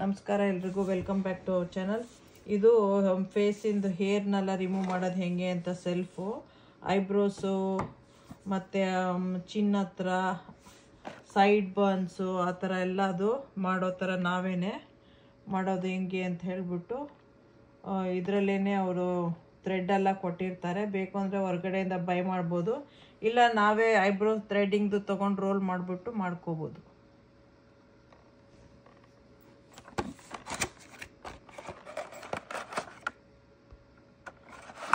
ನಮಸ್ಕಾರ ಎಲ್ರಿಗೂ, welcome back to our channel. ಇದು ಫೇಸಿಂದು ಹೇರ್ನೆಲ್ಲ ರಿಮೂವ್ ಮಾಡೋದು ಹೇಗೆ ಅಂತ ಸೆಲ್ಫು ಐಬ್ರೋಸು ಮತ್ತು ಚಿನ್ನ ಹತ್ರ ಸೈಡ್ ಬರ್ನ್ಸು ಆ ಥರ ಎಲ್ಲ ಅದು ಮಾಡೋ ಥರ ನಾವೇ ಮಾಡೋದು ಹೆಂಗೆ ಅಂತ ಹೇಳಿಬಿಟ್ಟು ಇದರಲ್ಲೇ ಅವರು ಥ್ರೆಡ್ಡೆಲ್ಲ ಕೊಟ್ಟಿರ್ತಾರೆ. ಬೇಕು ಅಂದರೆ ಹೊರಗಡೆಯಿಂದ ಬೈ ಮಾಡ್ಬೋದು, ಇಲ್ಲ ನಾವೇ ಐಬ್ರೋ ಥ್ರೆಡ್ಡಿಂಗ್ದು ತೊಗೊಂಡು ರೋಲ್ ಮಾಡಿಬಿಟ್ಟು ಮಾಡ್ಕೋಬೋದು.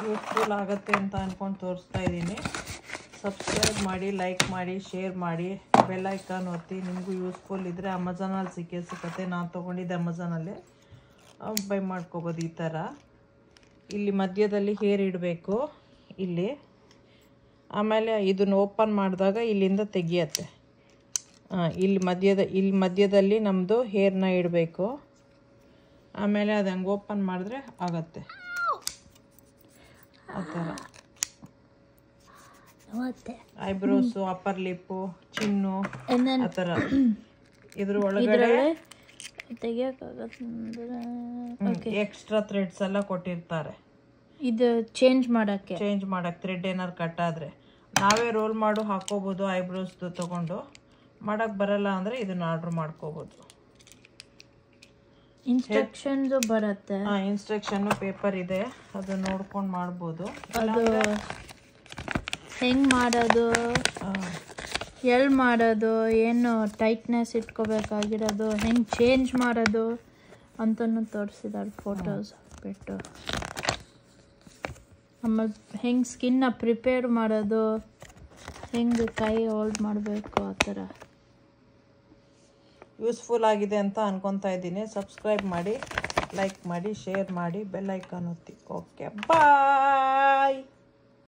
ಯೂಸ್ಫುಲ್ ಆಗುತ್ತೆ ಅಂತ ಅಂದ್ಕೊಂಡು ತೋರಿಸ್ತಾ ಇದ್ದೀನಿ. ಸಬ್ಸ್ಕ್ರೈಬ್ ಮಾಡಿ, ಲೈಕ್ ಮಾಡಿ, ಶೇರ್ ಮಾಡಿ, ಬೆಲ್ ಐಕಾನ್ ಒತ್ತಿ. ನಿಮಗೂ ಯೂಸ್ಫುಲ್ ಇದ್ದರೆ ಅಮೆಝಾನಲ್ಲಿ ಸಿಕ್ಕತ್ತೆ. ನಾನು ತೊಗೊಂಡಿದ್ದೆ ಅಮೆಝಾನಲ್ಲೇ, ಬೈ ಮಾಡ್ಕೋಬೋದು. ಈ ಥರ ಇಲ್ಲಿ ಮಧ್ಯದಲ್ಲಿ ಹೇರ್ ಇಡಬೇಕು ಇಲ್ಲಿ. ಆಮೇಲೆ ಇದನ್ನು ಓಪನ್ ಮಾಡಿದಾಗ ಇಲ್ಲಿಂದ ತೆಗಿಯತ್ತೆ. ಇಲ್ಲಿ ಮಧ್ಯದಲ್ಲಿ ನಮ್ಮದು ಹೇರ್ನ ಇಡಬೇಕು. ಆಮೇಲೆ ಅದು ಹಂಗೆ ಓಪನ್ ಮಾಡಿದ್ರೆ ಆಗತ್ತೆ ಆ ಥರ. ಐಬ್ರೋಸು, ಅಪ್ಪರ್ ಲಿಪ್ಪು, ಚಿನ್ನು ಆ ಥರ ಇದ್ರ ಒಳಗಡೆ ಎಕ್ಸ್ಟ್ರಾ ಥ್ರೆಡ್ಸ್ ಎಲ್ಲ ಕೊಟ್ಟಿರ್ತಾರೆ. ಇದು ಚೇಂಜ್ ಮಾಡಕ್ಕೆ ಥ್ರೆಡ್ ಏನಾರು ಕಟ್ ಆದರೆ ನಾವೇ ರೋಲ್ ಮಾಡು ಹಾಕೋಬೋದು. ಐಬ್ರೋಸ್ದು ತೊಗೊಂಡು ಮಾಡೋಕ್ಕೆ ಬರಲ್ಲ ಅಂದರೆ ಇದನ್ನ ಆರ್ಡ್ರ್ ಮಾಡ್ಕೋಬೋದು. ಇನ್ಸ್ಟ್ರಕ್ಷನ್ಸ್ ಬರುತ್ತೆ. ಇನ್ಸ್ಟ್ರಕ್ಷನ್ನು ಪೇಪರ್ ಇದೆ, ಅದು ನೋಡ್ಕೊಂಡು ಮಾಡ್ಬೋದು. ಅದು ಹೆಂಗೆ ಮಾಡೋದು, ಎಲ್ಲಿ ಮಾಡೋದು, ಏನು ಟೈಟ್ನೆಸ್ ಇಟ್ಕೋಬೇಕಾಗಿರೋದು, ಹೆಂಗೆ ಚೇಂಜ್ ಮಾಡೋದು ಅಂತಲೂ ತೋರಿಸಿದ್ದಾರೆ ಫೋಟೋಸ್ ಬಿಟ್ಟು. ಆಮೇಲೆ ಹೆಂಗೆ ಸ್ಕಿನ್ನ ಪ್ರಿಪೇರ್ ಮಾಡೋದು, ಹೆಂಗೆ ಕೈ ಹೋಲ್ಡ್ ಮಾಡಬೇಕು, ಆ ಥರ ಯೂಸ್ಫುಲ್ ಆಗಿದೆ ಅಂತ ಅನ್ಕೊತಾ ಇದ್ದೀನಿ. ಸಬ್ಸ್ಕ್ರೈಬ್ ಮಾಡಿ, ಲೈಕ್ ಮಾಡಿ, ಶೇರ್ ಮಾಡಿ, ಬೆಲ್ ಐಕಾನ್ ಒತ್ತಿ. ಓಕೆ, ಬಾಯ್.